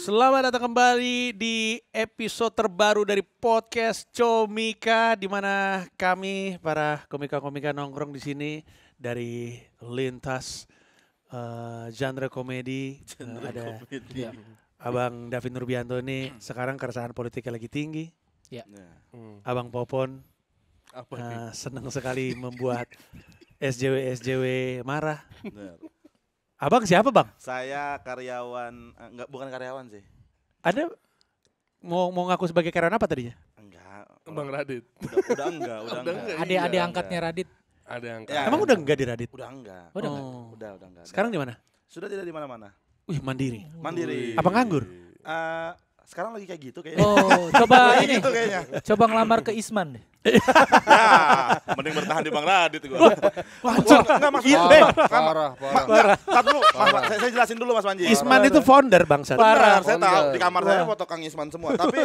Selamat datang kembali di episode terbaru dari podcast Comika, di mana kami para komika-komika nongkrong di sini dari lintas genre komedi. Ada komedi. Abang David Nurbianto ini sekarang keresahan politiknya lagi tinggi. Ya. Abang Popon senang sekali membuat SJW marah. Bener. Abang siapa bang? Saya karyawan, bukan karyawan sih. Ada mau ngaku sebagai karyawan apa tadinya? Enggak. Bang Radit. Udah enggak. Ada angkatnya Radit. Ada yang Ya. Emang udah enggak di Radit? Udah enggak. Udah Udah enggak. Sekarang di mana? Sudah tidak di mana-mana. Wih, mandiri. Mandiri. Apa nganggur? Sekarang lagi kayak gitu kayaknya. Oh, coba Lagi ini. gitu kayaknya. Coba ngelamar ke Isman deh. Ya, mending bertahan di Bang Radit gua. Enggak maksud parah. Tar dulu, saya jelasin dulu Mas Panji. Isman itu founder bangsat. Benar, saya Founder. tahu di kamar saya foto Kang Isman semua, tapi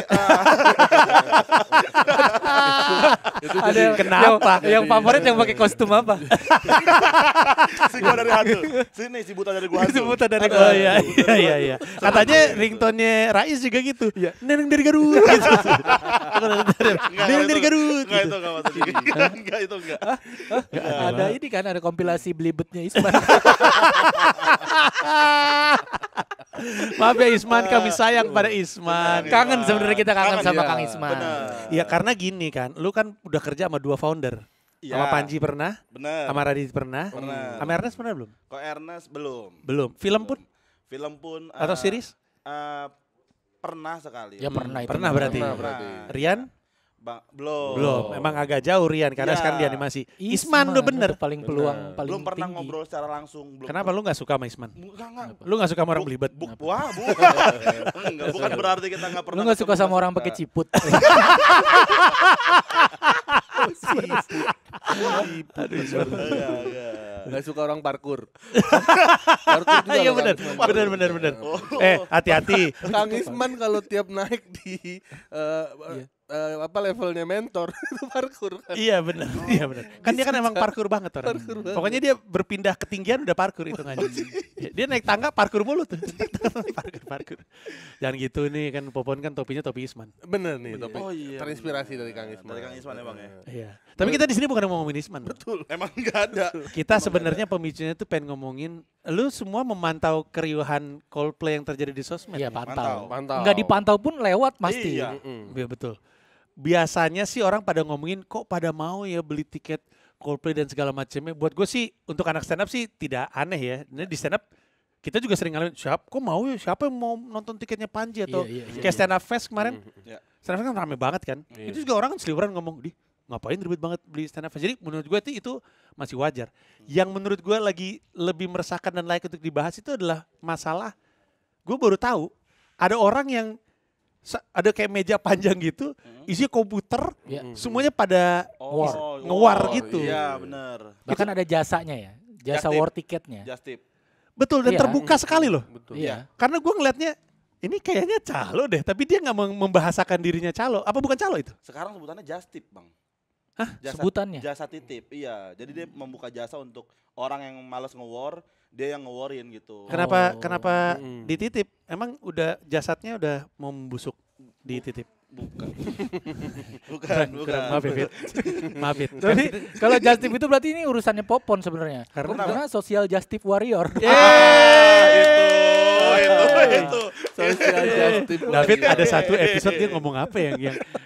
Ada Kenapa? Yang favorit yang pakai kostum apa? si gua dari hantu. Sini si buta dari gua hantu. Sebutan dari Oh iya. Katanya ringtone Rais juga gitu. Neneng dari Garut. Gitu. Neneng dari Garut. Enggak gitu. itu enggak maksudnya. Enggak itu enggak. Ada ini kan, ada kompilasi belibetnya Isman. Maaf ya Isman, kami sayang pada Isman. Kangen sebenarnya kita kangen sama iya. Kang Isman. Benar. Iya karena gini kan, lu kan udah kerja sama 2 founder. Iya. Sama Panji pernah, Benar. sama Radit pernah, Pernah. sama Ernest pernah belum? Kok Ernest belum? Belum. Film pun Film pun atau series? Pernah sekali. Ya pernah itu. Pernah berarti. Pernah berarti. Rian? Belum. Belum. Emang agak jauh Rian karena Iya. sekarang di animasi. Isman udah bener. itu paling peluang paling Belum pernah tinggi. ngobrol secara langsung. Belum. Kenapa lu gak suka sama Isman? Enggak. Lu gak suka sama orang belibet? Wah, bukan. Enggak, bukan berarti kita enggak Lu pernah. gak suka ketemu, sama nggak orang suka. pakai ciput? Enggak. Gak suka orang parkur. Iya benar. Hati-hati. Kang Isman kalau tiap naik di levelnya mentor itu parkur kan. Iya benar. Kan dia kan emang parkur banget orang. Parkur banget. Pokoknya dia berpindah ketinggian udah parkur itu kan. Dia naik tangga parkur mulu tuh. Parkur. Jangan gitu nih kan Popon kan topinya topi Isman. Bener nih, tapi Oh iya. terinspirasi dari Kang Isman. Dari Kang Isman emang ya. Iya. Tapi kita di sini bukan mau ngomongin Isman. Betul. Emang enggak ada. Kita sebenarnya pemicunya tuh pengen ngomongin lu semua memantau keriuhan Coldplay yang terjadi di sosmed. Iya, ya? pantau. Pantau. Enggak dipantau pun lewat pasti. Iya. Iya betul. Biasanya sih orang pada ngomongin kok pada mau ya beli tiket Coldplay dan segala macamnya. Buat gue sih untuk anak stand up sih tidak aneh ya. Ini di stand up kita juga sering ngalamin kok mau ya siapa yang mau nonton tiketnya Panji atau Iya. kayak stand up fest kemarin. Iya. Stand up fest kan rame banget kan. Iya. Itu juga orang kan seliweran ngomong ngapain ribet banget beli stand up fest. Jadi menurut gue itu masih wajar. Yang menurut gue lagi lebih meresahkan dan layak untuk dibahas itu adalah masalah gue baru tahu ada orang yang ada kayak meja panjang gitu, isinya komputer, Iya. semuanya pada Oh, ngewar oh, gitu. Iya, benar. Bahkan ada jasanya ya. Jasa Just war tiketnya. Just tip. Betul dan Iya. terbuka sekali loh. Betul. Iya. Karena gue ngelihatnya ini kayaknya calo deh, tapi dia nggak membahasakan dirinya calo. Apa bukan calo itu? Sekarang sebutannya just tip, Bang. Hah? Sebutannya? Jasa titip, iya. Jadi dia membuka jasa untuk orang yang malas nge-war, dia yang nge-warin gitu. Kenapa dititip? Emang udah jasadnya udah mau membusuk dititip? Bukan. Kurang, maaf ya Fit. Maaf Fit. Tapi kalau Justif itu berarti ini urusannya Popon sebenarnya. Karena Sosial Justif Warrior. Itu. Sosial justice. David ada satu episode dia ngomong apa yang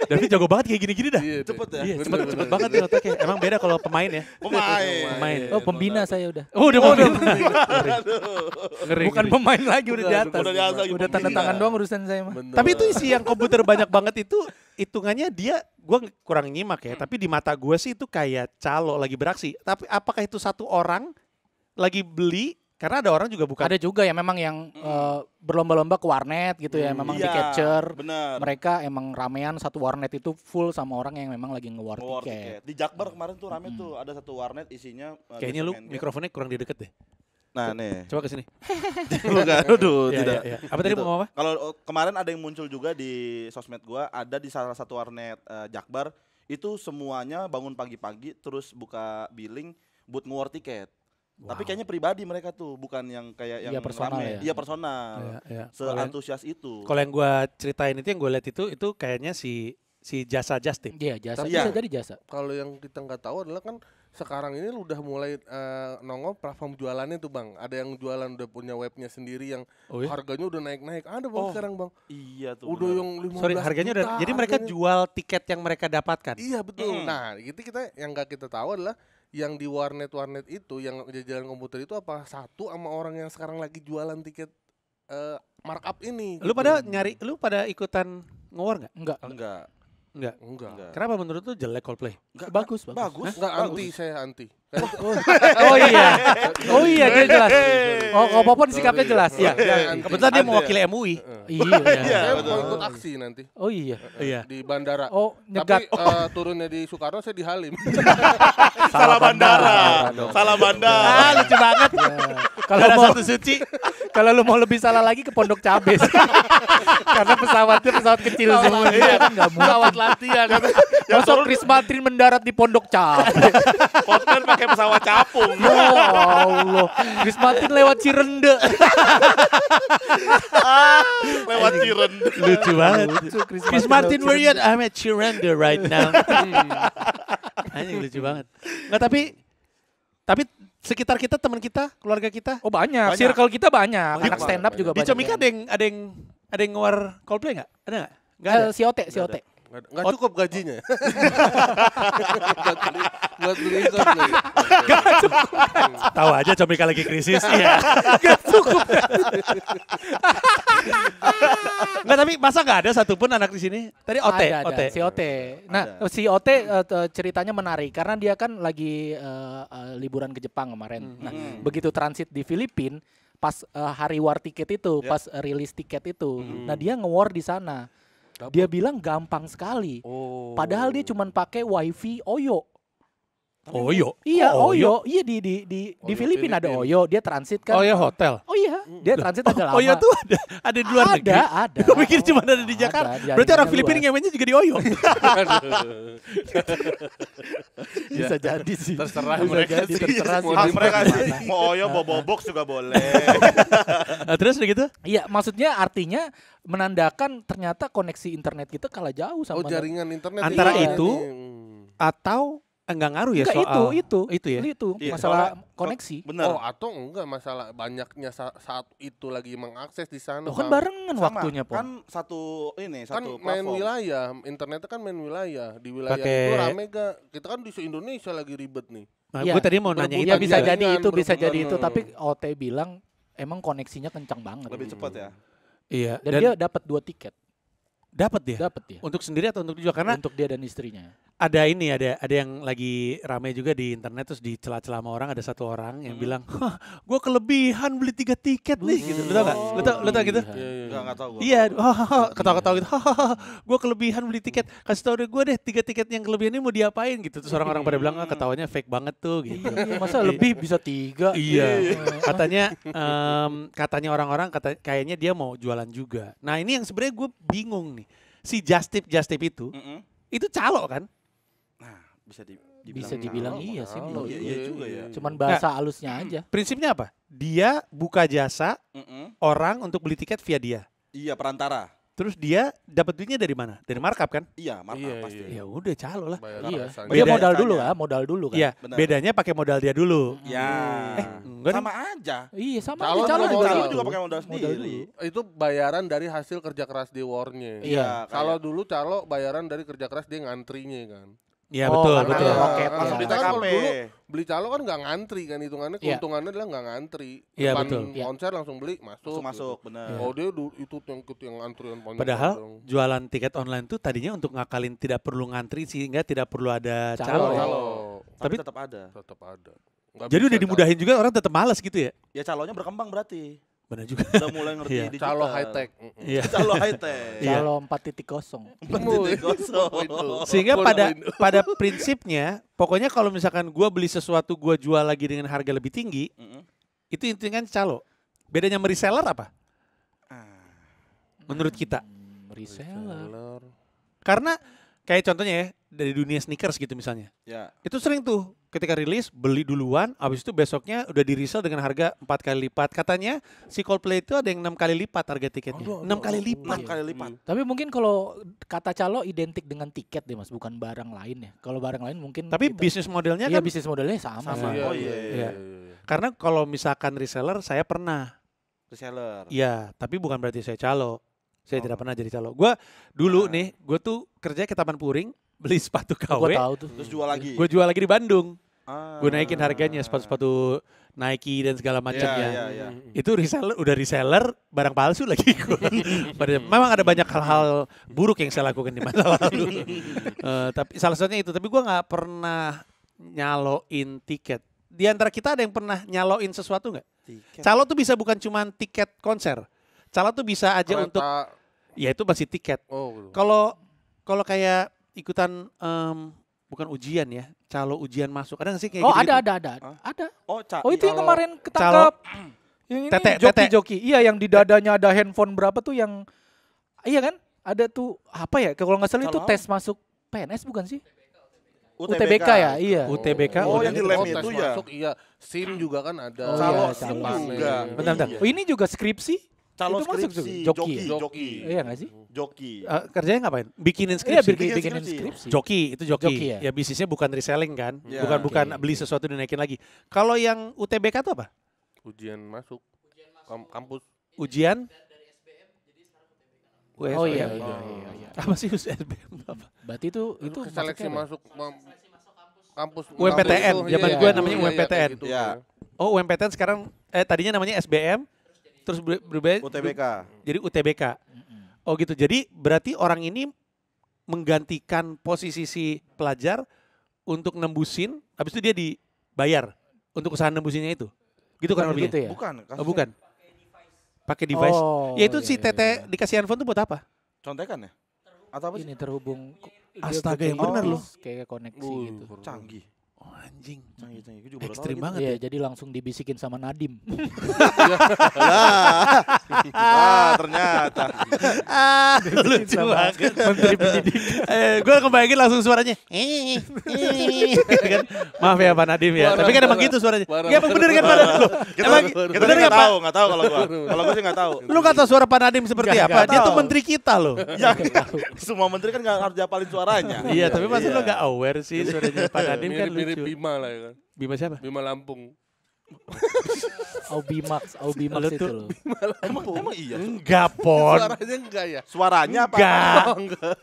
David jago banget kayak gini-gini dah. Iya, Cepet ya? Iya, cepet banget nih otaknya. Emang beda kalau pemain ya. Pemain. Oh, pembina saya udah. Oh, udah pemain. Ngeri. Bukan pemain lagi udah di atas. Udah di atas lagi Udah tanda pembina. tangan doang urusan saya mah. Tapi itu isi yang komputer banyak banget itu hitungannya dia gue kurang nyimak ya. Tapi di mata gue sih itu kayak calo lagi beraksi. Tapi apakah itu satu orang lagi beli? Karena ada orang juga bukan. Ada juga ya memang yang berlomba-lomba ke warnet gitu ya, memang di Iya, capture. benar. Mereka emang ramean satu warnet itu full sama orang yang memang lagi nge-war Nge-war tiket. tiket. Di Jakbar kemarin tuh rame tuh, ada satu warnet isinya Kayaknya lu basement mikrofonnya kurang di deket deh. Nah, nih. Coba ke sini. Bukan, aduh, Iya, tidak. iya, iya. Apa tadi Gitu. mau ngomong apa? Kalau kemarin ada yang muncul juga di sosmed gua, ada di salah satu warnet Jakbar, itu semuanya bangun pagi-pagi terus buka billing buat nge-war tiket. Tapi kayaknya pribadi mereka tuh, bukan yang kayak yang Iya, personal rame. ya. Iya personal. Iya. Seantusias itu. Kalau yang gue ceritain itu yang gue lihat itu kayaknya si jasa Just Tip. Iya, jasa Tapi bisa ya. jadi jasa. Kalau yang kita nggak tahu adalah kan sekarang ini udah mulai nongol platform jualannya tuh bang. Ada yang jualan udah punya webnya sendiri yang Oh ya? harganya udah naik-naik. Ada bang Oh. sekarang bang. Iya tuh. Udah benar. yang 15 Sorry, harganya udah. juta Jadi mereka harganya. jual tiket yang mereka dapatkan. Iya betul. Mm. Nah, itu kita yang nggak kita tahu adalah yang di warnet itu, yang jajaran komputer itu apa satu sama orang yang sekarang lagi jualan tiket markup ini. Lu gitu. pada ikutan nge-war nggak? Enggak. Enggak. Enggak. Enggak. Enggak. Kenapa menurut lu jelek Coldplay? Enggak. Bagus. Bagus. Enggak bagus. anti, saya anti. Oh iya. Oh iya, dia jelas. Oh, kalau Popon sikapnya jelas. Iya. Anti. Kebetulan dia Ada mewakili MUI. Iya. Saya betul. mau ikut aksi nanti Oh iya. Iya. di bandara. Oh, nyegat. Tapi turunnya di Soekarno, saya di Halim. Salah bandara. dong. Salah bandara. Ah, lucu banget. Kalau Ada mau satu suci. kalau lu mau lebih salah lagi ke Pondok Cabe. Karena pesawatnya pesawat kecil semua. Iya, kan enggak muat. Pesawat latihan. Masa Chris Martin mendarat di Pondok Cabe. Porter pakai pesawat capung. Ya Allah. Chris Martin lewat Cirende. Lewat Ciren. Lucu banget. Lucu, Chris Martin, where you at? I'm at Chiranda right now. Anjing lucu banget. Nggak, tapi sekitar kita, teman kita, keluarga kita. Oh banyak. Banyak. Circle kita banyak. Banyak Anak stand up banget. juga Di banyak. Comika ada yang ngeluar Coldplay nggak? Ada nggak? Nggak ada. Si Ote. Nggak cukup gajinya. buat beli ikut. Tahu aja Comika lagi krisis. Iya. Nggak cukup. Nggak, tapi masa nggak ada satupun anak di sini? Tadi Ote. Ada, si Ote. Nah, si Ote ceritanya menarik karena dia kan lagi liburan ke Jepang kemarin. Nah, begitu transit di Filipina, pas hari war tiket itu, Ya. pas rilis tiket itu, nah dia nge-war di sana. Dia bilang gampang sekali. Oh. Padahal dia cuma pakai wifi Oyo. Oyo. Iya, Oh, Oyo. Iya di Oyo Filipina ada Filipin. Oyo. Dia transit kan. Oh ya hotel. Oh iya, dia transit agak lama. Oyo tuh ada di luar negeri. Ada. Gue pikir cuma ada di Ada, Jakarta. jaringannya Berarti orang Filipina luas. ngewennya juga di Oyo. Bisa jadi sih. Terserah Bisa mereka jadi, sih. terserah sih. Hak mereka sih. Mana. Mau Oyo, Bobo Box juga boleh. Nah, terus udah gitu? Iya, maksudnya artinya menandakan ternyata koneksi internet kita kalah jauh sama. Oh jaringan internet. Antara iya. itu, Hmm. Atau enggak ngaruh ya Enggak, soal itu ya? Itu Iya, masalah soalnya- koneksi. Bener. Oh atau enggak masalah banyaknya saat itu lagi mengakses di sana. Loh, kan Bang. barengan Sama, waktunya, Pon. kan satu Kan satu main platform. wilayah, internetnya kan main wilayah. Di wilayah Pakai- itu rame gak? Kita kan di se-Indonesia lagi ribet nih. Nah, Iya. gue tadi mau nanya Berebutan itu. Ya bisa juga. jadi itu, bisa bener-bener. jadi itu. Tapi OT bilang emang koneksinya kencang banget. Lebih cepat ya. Iya. Dan, Dan dia dapat 2 tiket. dapat dia. Dapat dia. Untuk sendiri atau untuk dijual? Karena Untuk dia dan istrinya. ada yang lagi rame juga di internet, terus di celah-celah sama orang, ada satu orang yang bilang, "Hah, gue kelebihan beli 3 tiket nih." Gitu. Lu tau gak? Lu tau gitu? Enggak tahu gua. Iya, ketawa-ketawa gitu. Gue kelebihan beli tiket. Kasih tau deh gue deh 3 tiket yang kelebihan ini mau diapain gitu. Terus orang-orang pada bilang, ketawanya fake banget tuh gitu. Iya, masa lebih bisa 3. Iya, katanya orang-orang kayaknya dia mau jualan juga. Nah ini yang sebenarnya gue bingung nih. Si Just Tip itu, Mm-mm. itu calo kan? Nah, bisa Bisa dibilang iya sih. Kalau menurut iya, gue. iya juga ya. Cuman bahasa halusnya aja. Prinsipnya apa? Dia buka jasa Mm-mm. orang untuk beli tiket via dia. Iya, perantara. Terus dia dapat duitnya dari mana? Dari markup kan? Iya, markup Iya, pasti. iya. Ya udah calo lah. Bayar Iya. rasanya. Dia Beda modal rasanya. dulu kan, Iya, Benar. bedanya pakai modal dia dulu. Ya. enggak Sama aja. Iya, sama Calon aja calon juga juga Calon gitu. juga pakai modal Modal sendiri. Itu bayaran dari hasil kerja keras di war-nya. Iya. Kalau dulu calo bayaran dari kerja keras dia ngantrinya kan. Iya Oh, betul, karena betul. roket, langsung iya. di Kita kan kalau TKP. dulu beli calo kan nggak ngantri kan hitungannya, Iya. keuntungannya adalah nggak ngantri. Iya, Depan betul. Iya. konser langsung beli Langsung masuk, benar. Oh dia itu yang antrian panjang. Padahal jualan tiket online tuh tadinya untuk ngakalin tidak perlu ngantri sehingga tidak perlu ada Calo. calo. Tapi Tapi- tetap ada. tetap ada. Nggak Jadi bisa udah dimudahin juga orang tetap malas gitu ya. Ya calonnya berkembang berarti. Benar juga. Udah mulai ngerti Iya. digital. calo high tech. Iya. Calo high tech. Iya. Kalau 4.0. Sehingga pada prinsipnya, pokoknya kalau misalkan gua beli sesuatu gua jual lagi dengan harga lebih tinggi, itu intinya kan calo. Bedanya sama reseller apa? Menurut kita. Reseller. Karena kayak contohnya ya, dari dunia sneakers gitu misalnya. Ya. Itu sering tuh ketika rilis beli duluan, habis itu besoknya udah di resell dengan harga 4 kali lipat. Katanya si Coldplay itu ada yang 6 kali lipat harga tiketnya. 6 kali lipat. 6 kali lipat. Tapi mungkin kalau kata calo identik dengan tiket deh Mas, bukan barang lain ya. Kalau barang lain mungkin Tapi kita- bisnis modelnya iya kan bisnis modelnya sama. Sama. sih. Oh iya. Iya. Karena kalau misalkan reseller saya pernah. Reseller. Iya, tapi bukan berarti saya calo. Saya tidak pernah jadi calo. Gue dulu nih, gue tuh kerja ke Taman Puring, beli sepatu Gua KW, tahu tuh. Terus jual lagi. gue jual lagi di Bandung. Ah. Gue naikin harganya sepatu-sepatu Nike dan segala macamnya. Iya, iya. Itu udah reseller, barang palsu lagi. Memang ada banyak hal-hal buruk yang saya lakukan di masa lalu. Tapi salah satunya itu. Tapi gue nggak pernah nyaloin tiket. Di antara kita ada yang pernah nyaloin sesuatu nggak? Tiket. Calo tuh bisa bukan cuma tiket konser. Calo tuh bisa aja untuk, ya itu masih tiket. Oh, Kalau kayak ikutan bukan ujian ya, calo ujian masuk. Ada nggak sih kayak Oh gitu-gitu? ada. Oh, Oh itu yang kalau- kemarin ketangkap. Yang ini Tete, joki-joki. Iya yang di dadanya ada handphone berapa tuh yang, iya kan? Ada tuh apa ya? Kalau nggak salah itu Calo tes masuk PNS bukan sih? UTBK. UTBK ya, iya. UTBK. Oh, yang di lem tes itu ya? masuk, iya. SIM juga kan ada. Oh, Calo iya, SIM calo. juga. Bentar. Oh ini juga skripsi? Calo Itu masuk skripsi. juga? Joki. Joki. Iya nggak sih? Joki. Kerjanya ngapain? Bikinin Iya skripsi. bikinin skripsi. skripsi. Joki, itu joki. Joki ya? Ya bisnisnya bukan reselling kan, Ya. bukan Oke. beli sesuatu dinaikin lagi. Kalau yang UTBK itu apa? Ujian masuk kampus. Ujian? Oh iya, USBM. iya. Apa sih USBM? Apa? Berarti itu seleksi masuknya apa? masuk kampus. UMPTN, kampus itu, zaman iya, gue iya, namanya iya, UMPTN. kayak gitu, Iya. Oh UMPTN sekarang, tadinya namanya SBM, terus berubah UTBK. jadi UTBK. Oh gitu, jadi berarti orang ini menggantikan posisi si pelajar untuk nembusin, habis itu dia dibayar untuk usaha nembusinnya itu. Gitu kan Bukan lebihnya? begitu ya? Bukan. Oh bukan. Pakai device. Oh, Ya itu iya, si iya, Tete iya. dikasih handphone tuh buat apa? Contekan ya? Atau apa sih? Ini terhubung. Astaga, dia yang bener kayak- loh. Kayak koneksi gitu. Canggih. Oh anjing. Canggih. Gue juga baru tahu Ekstrim gitu. banget Iya, ya. jadi langsung dibisikin sama Nadim. Ah, ternyata. Lucu banget. Menteri Pendidikan. Gue kebayangin langsung suaranya. Kan? Maaf ya Pak Nadim ya. Parah, Tapi kan emang parah. gitu suaranya. Parah, Ya emang bener kan Pak Nadim? Kita, Emang kita bener sih nggak nggak Pak? tahu kalau gua. Kalau gua sih nggak tahu. Lu gak tau suara Pak Nadim seperti Nggak, apa? nggak Dia tuh tahu. menteri kita loh. Ya, semua menteri kan nggak harus dapalin suaranya. Iya, tapi masa Iya. lu gak aware sih suaranya Pak Nadim kan Mirip-mirip lucu. Bima lah ya kan. Bima siapa? Bima Lampung. Aubimax Lu itu tuh- loh. Emang iya. Enggak, Pon. Suaranya enggak ya? Suaranya apa? Enggak.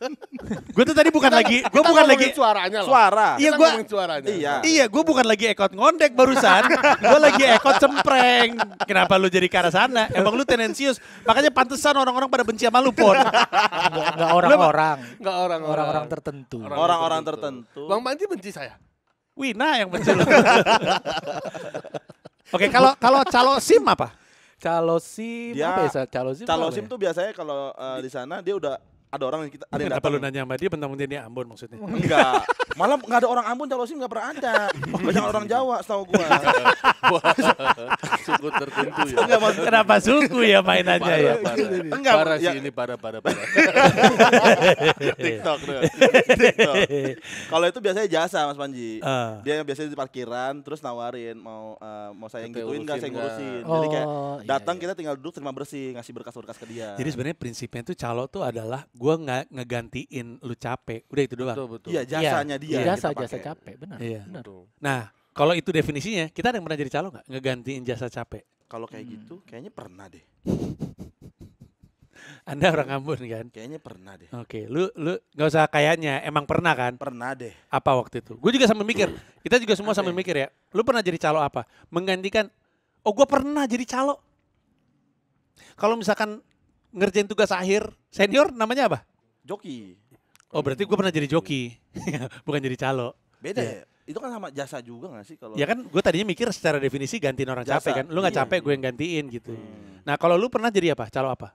Gue tuh tadi bukan lagi, gue bukan lagi. suaranya loh. Suara. Iya, Kita gua- ngomongin suaranya. Iya. Iya, gue bukan lagi ekot ngondek barusan. Gue lagi ekot cempreng. Kenapa lu jadi ke arah sana? Emang lu tendensius. Makanya pantesan orang-orang pada benci sama lu, Pon. Enggak orang-orang. Enggak Orang-orang tertentu. Orang-orang tertentu. Bang Panji benci saya. Wina yang benci lu. Oke, kalau calo SIM apa? Calo SIM Dia- apa ya? Calo SIM. Calo apa SIM ya? tuh biasanya kalau di sana dia udah ada orang yang kita ada yang Kenapa lu datang. nanya sama dia mentang-mentang dia Ambon maksudnya? Enggak. Malah enggak ada orang Ambon calo SIM enggak pernah ada. Banyak orang Jawa setahu gua. Suku tertentu ya. Enggak maksud Kenapa suku ya mainannya ya? Enggak, Parah ya. sih ini parah. TikTok tuh. TikTok. Kalau itu biasanya jasa Mas Panji. Dia biasanya di parkiran terus nawarin mau saya yang Kita gituin enggak saya urusin ngurusin. nggak? Jadi kayak Oh, iya, datang iya. kita tinggal duduk terima bersih, ngasih berkas-berkas ke dia. Jadi sebenarnya prinsipnya tuh calo tuh adalah gue nggak ngegantiin lu capek, udah itu doang. Betul. Iya, jasanya dia. yang Jasa kita jasa pakai. capek, benar. Iya. Benar. Betul. Nah, kalau itu definisinya, kita ada yang pernah jadi calo nggak? Ngegantiin jasa capek. Kalau kayak gitu kayaknya pernah deh. Anda orang Ambon kan? Kayaknya pernah deh. Oke, lu nggak usah kayaknya, emang pernah kan? Pernah deh. Apa waktu itu? Gue juga sambil mikir, kita juga semua Apa sambil ya? mikir ya. Lu pernah jadi calo apa? Menggantikan, oh gue pernah jadi calo. Kalau misalkan ngerjain tugas akhir, senior namanya apa? Joki. Oh berarti gue pernah jadi joki, bukan jadi calo. Beda Iya. ya? Itu kan sama jasa juga gak sih kalau Ya kan gue tadinya mikir secara definisi gantiin orang Jasa, capek kan. Lu gak iya. capek gue yang gantiin gitu. Nah kalau lu pernah jadi apa? Calo apa?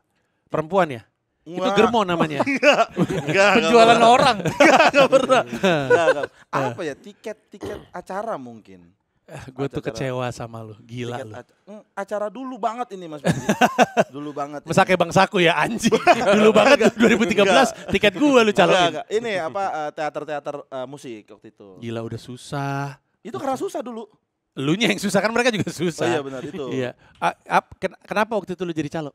Perempuan ya? Itu Wah. germo namanya. Enggak, Penjualan orang. Enggak pernah. Enggak. Apa ya? Tiket acara mungkin. Gue tuh Acara- kecewa sama lu. Gila Tiket lu. acara dulu banget ini Mas Budi. Dulu banget. ini. Mesake Bang Saku ya anjing. Dulu banget 2013 tiket gue lu caloin. Enggak. Ini apa teater-teater musik waktu itu. Gila udah susah. Itu karena susah dulu. Elunya yang susah kan mereka juga Oh susah. iya benar itu. Iya. Kenapa waktu itu lu jadi calo?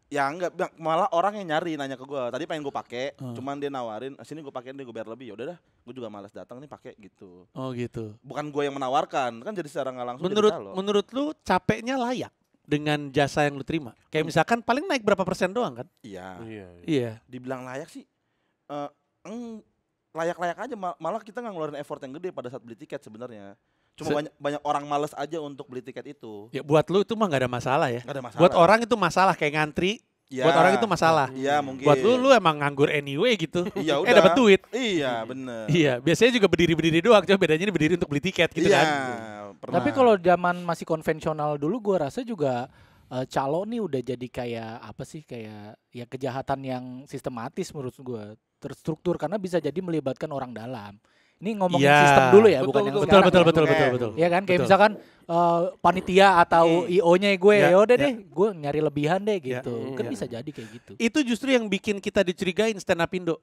Ya enggak, malah orang yang nyari nanya ke gue. Tadi pengen gue pakai, cuman dia nawarin, sini gue pakein deh, gue bayar lebih. Ya udah dah, gue juga malas datang nih pakai gitu. Oh gitu. Bukan gue yang menawarkan, kan jadi secara nggak langsung jadi calo. Menurut lu capeknya layak dengan jasa yang lu terima? Kayak misalkan paling naik berapa persen doang kan? Iya. Iya. Dibilang layak sih, layak-layak aja. Malah kita nggak ngeluarin effort yang gede pada saat beli tiket sebenarnya. Cuma banyak orang males aja untuk beli tiket itu. Ya buat lu itu mah gak ada masalah ya. Gak ada masalah. Buat orang itu masalah kayak ngantri. Ya, buat orang itu masalah. Iya mungkin. Buat lu emang nganggur anyway gitu. Iya udah. Dapat duit. Iya bener. Iya, biasanya juga berdiri-berdiri doang. Cuma bedanya ini berdiri untuk beli tiket gitu Iya, kan. pernah. Tapi kalau zaman masih konvensional dulu gua rasa juga calo nih udah jadi kayak apa sih, kayak ya kejahatan yang sistematis menurut gua, terstruktur karena bisa jadi melibatkan orang dalam. Ini ngomongin Iya. sistem dulu ya, bukan yang sekarang. Betul. Iya kan, kayak Betul. misalkan panitia atau IO-nya gue, Ya, ya udah ya. deh, gue nyari lebihan deh Ya, gitu. Kan ya. bisa jadi kayak gitu. Itu justru yang bikin kita dicurigain stand up Indo.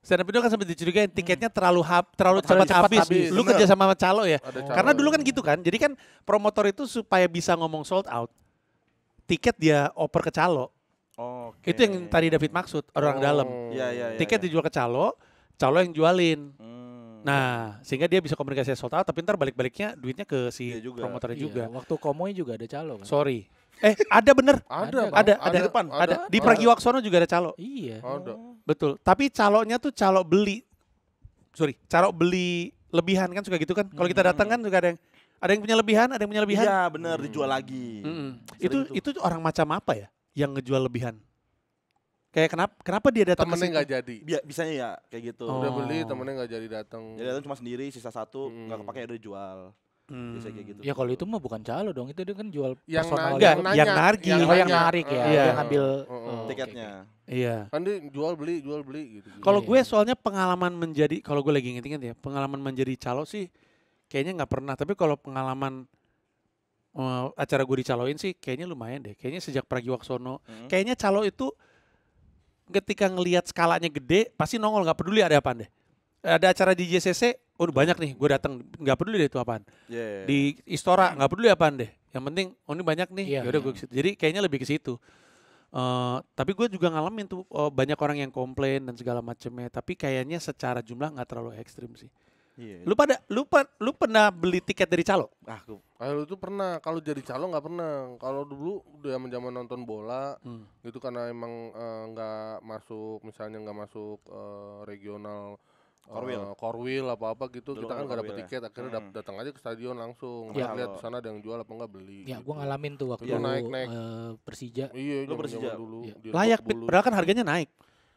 Stand up Indo kan sampai dicurigain tiketnya terlalu cepat habis. habis. Lu Bener. kerja sama calo ya. Ada calo. Karena dulu kan gitu kan. Jadi kan promotor itu supaya bisa ngomong sold out, tiket dia oper ke calo. Oke. Itu yang tadi David maksud, orang dalam. Iya. Tiket dijual ke calo yang jualin. Nah, sehingga dia bisa komunikasi sold out, tapi ntar balik-baliknya duitnya ke si Iya juga. promotornya Iya, juga. waktu Komoy juga ada calo kan. Sorry. Ada bener. Ada. Ada. depan. Ada. Di Pragiwaksono juga ada calo. Iya. Ada. Betul. Tapi calonya tuh calo beli. Calo beli lebihan kan suka gitu kan. Kalau kita datang kan juga ada yang punya lebihan, ada yang punya lebihan. Iya bener, dijual lagi. Itu orang macam apa ya yang ngejual lebihan? Kayak kenapa dia datang ke Temennya situ? nggak jadi. Bisanya ya kayak gitu. Udah Oh. beli, temennya nggak jadi datang. Jadi datang cuma sendiri, sisa satu nggak kepake udah dijual. Biasanya kayak gitu. Ya kalau itu mah bukan calo dong, itu dia kan jual Yang personal. Enggak, nanya, yang nargi. Oh, yang nanya. narik ya, Iya. dia ngambil tiketnya. Iya. Kan dia jual beli gitu. Kalau Iya. gue soalnya pengalaman menjadi, kalau gue lagi inget-inget ya, pengalaman menjadi calo sih kayaknya nggak pernah. Tapi kalau pengalaman acara gue dicaloin sih kayaknya lumayan deh. Kayaknya sejak Pragiwaksono, kayaknya calo itu ketika ngelihat skalanya gede pasti nongol, nggak peduli ada apaan deh. Ada acara di JCC, banyak nih, gue datang nggak peduli deh itu apaan. Yeah. Di Istora nggak peduli apaan deh. Yang penting ini banyak nih, Iya, yaudah iya. gue ke situ. Jadi kayaknya lebih ke situ. Tapi gue juga ngalamin tuh banyak orang yang komplain dan segala macemnya. Tapi kayaknya secara jumlah nggak terlalu ekstrim sih. Iya. Lu pernah beli tiket dari calo? Kalau itu pernah, kalau jadi calo nggak pernah. Kalau dulu udah zaman nonton bola, gitu karena emang nggak masuk, misalnya nggak masuk regional, Korwil apa gitu, Dulu kita kan kan nggak dapet Korwil ya. tiket, akhirnya datang aja ke stadion langsung, Ya. lihat di sana ada yang jual apa nggak beli. Ya, gitu. gue ngalamin tuh waktu Itu naik. Persija. Iya, Lu zaman Persija? dulu. Iya. di Layak, Lebak Bulus. padahal kan harganya naik.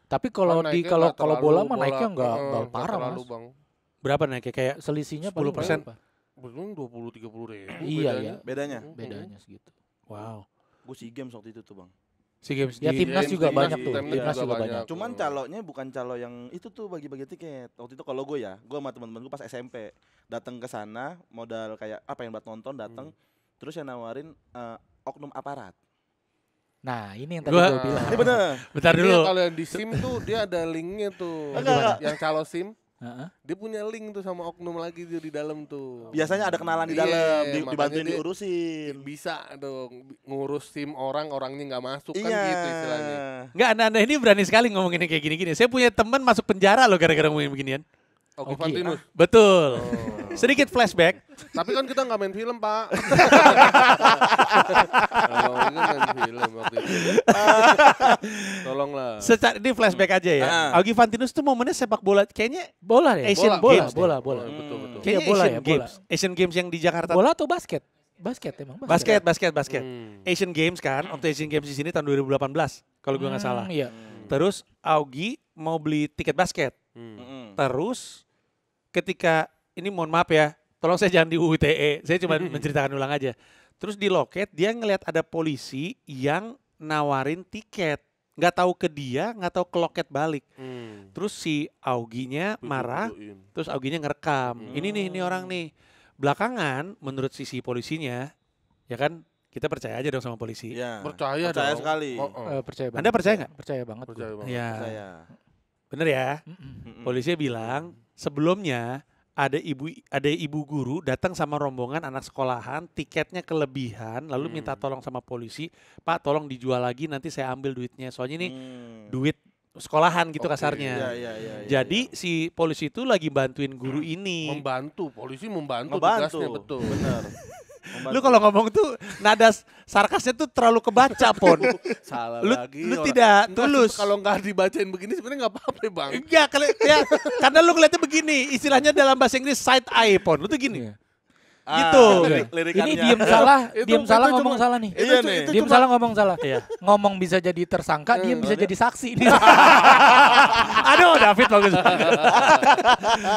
Tapi kalau Kan di naiknya kalau nggak kalau terlalu bola mah naiknya nggak nggak parah terlalu, mas. Bang. Berapa naiknya? Kayak Selisihnya 10%. paling berapa? Belum 20-30 ribu. Iya, iya. Bedanya? Bedanya segitu. wow. Gue SEA Games waktu itu tuh bang. Si games Ya di timnas Timnas juga juga banyak tuh. timnas Timnas juga juga banyak. banyak. Cuman calonya bukan calo yang itu tuh bagi-bagi tiket. Waktu itu kalau gue sama teman-teman gue pas SMP datang ke sana modal kayak apa yang buat nonton datang, terus yang nawarin oknum aparat. Nah, ini yang tadi Gua- gue bilang. Ini bener. Bentar Ini dulu. kalau yang di SIM tuh dia ada linknya tuh. Enggak. Yang calo SIM Heeh. dia punya link tuh sama oknum lagi di dalam tuh. Biasanya ada kenalan di Iya, dalam, makanya dibantuin dia- diurusin. Bisa dong ngurus SIM orangnya nggak masuk kan Iya. gitu istilahnya. Enggak, anda ini berani sekali ngomongin yang kayak gini-gini. Saya punya teman masuk penjara loh gara-gara ngomongin beginian. Oke, Oke. Fantinus. Betul. Sedikit flashback. Tapi kan kita nggak main film, Pak. Kalau ini main film waktu itu. Tolonglah. Secara ini flashback aja ya. Augie Fantinus tuh momennya sepak bola kayaknya Bola ya? Asian bola, Games deh. bola. Betul. kayaknya Iya, bola Asian ya, bola. Games. Asian Games yang di Jakarta. Bola atau basket? Basket emang. Basket. Hmm. Asian Games kan, waktu Asian Games di sini tahun 2018 kalau gue nggak salah. Iya. Terus Augie mau beli tiket basket. Terus ketika ini mohon maaf ya, tolong saya jangan di UU ITE, saya cuma menceritakan ulang aja. Terus di loket dia ngelihat ada polisi yang nawarin tiket, nggak tahu ke dia, nggak tahu ke loket balik. Terus si Augie-nya marah, terus Augie-nya ngerekam. Ini orang nih. Belakangan menurut sisi polisinya, ya kan kita percaya aja dong sama polisi. Iya. Percaya Percaya dong. sekali. Percaya banget. Anda percaya nggak? Percaya banget. Percaya gue. banget. Ya, Percaya. bener ya. Mm-mm. Polisinya bilang sebelumnya ada ibu guru datang sama rombongan anak sekolahan, tiketnya kelebihan, lalu minta tolong sama polisi, Pak tolong dijual lagi nanti saya ambil duitnya. Soalnya ini duit sekolahan gitu Oke, kasarnya. iya. Jadi si polisi itu lagi bantuin guru ini. Polisi membantu Ngebantu, tugasnya betul. bener. Lu kalau ngomong tuh nada sarkasnya tuh terlalu kebaca, Pon. Salah Lu lagi. tidak Enggak, tulus. Kalau nggak dibacain begini sebenarnya nggak apa-apa bang. Enggak, ya, karena lu ngeliatnya begini, istilahnya dalam bahasa Inggris side eye, Pon. Lu tuh gini. Iya. Gitu. Lirikannya. Ini diem salah, Itu- diem salah itu ngomong cuma- salah nih. Iya nih. Diem salah ngomong salah. Iya. Ngomong bisa jadi tersangka, diem bisa jadi saksi. Aduh, David bagus.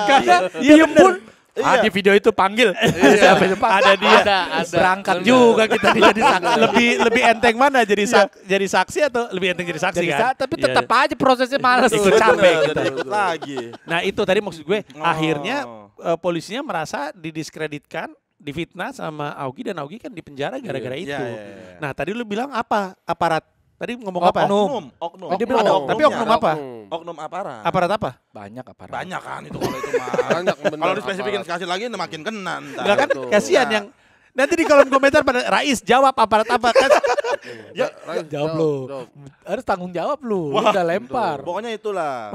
Karena Iya, diem pun Iya. di video itu panggil. Siapa itu, Pak? Ada dia. Ada. Berangkat juga kita nih jadi saksi. lebih enteng mana jadi saksi atau lebih enteng jadi saksi Jadi kan? tapi Iya. tetap aja prosesnya males. Ikut capek Bener, kita. jadi ikut lagi. Nah itu tadi maksud gue, Oh. akhirnya polisinya merasa didiskreditkan, difitnah sama Augie, dan Augie kan dipenjara gara-gara itu. Iya. Nah tadi lu bilang apa? Aparat. Tadi ngomong apa? Oknum. Oknum. Oh, dia bilang Ada, oknum. tapi oknum apa? Oknum aparat. Aparat apa? Banyak apa? Banyak kan itu kalau itu mah. Banyak bener. Kalau dispesifikin sekali lagi makin kena. ntar. Enggak kan? Betul. Kasihan yang nanti di kolom komentar pada Rais jawab aparat apa kan? Ya, Jawab lu. Harus tanggung jawab lu. Lu udah lempar. pokoknya itulah.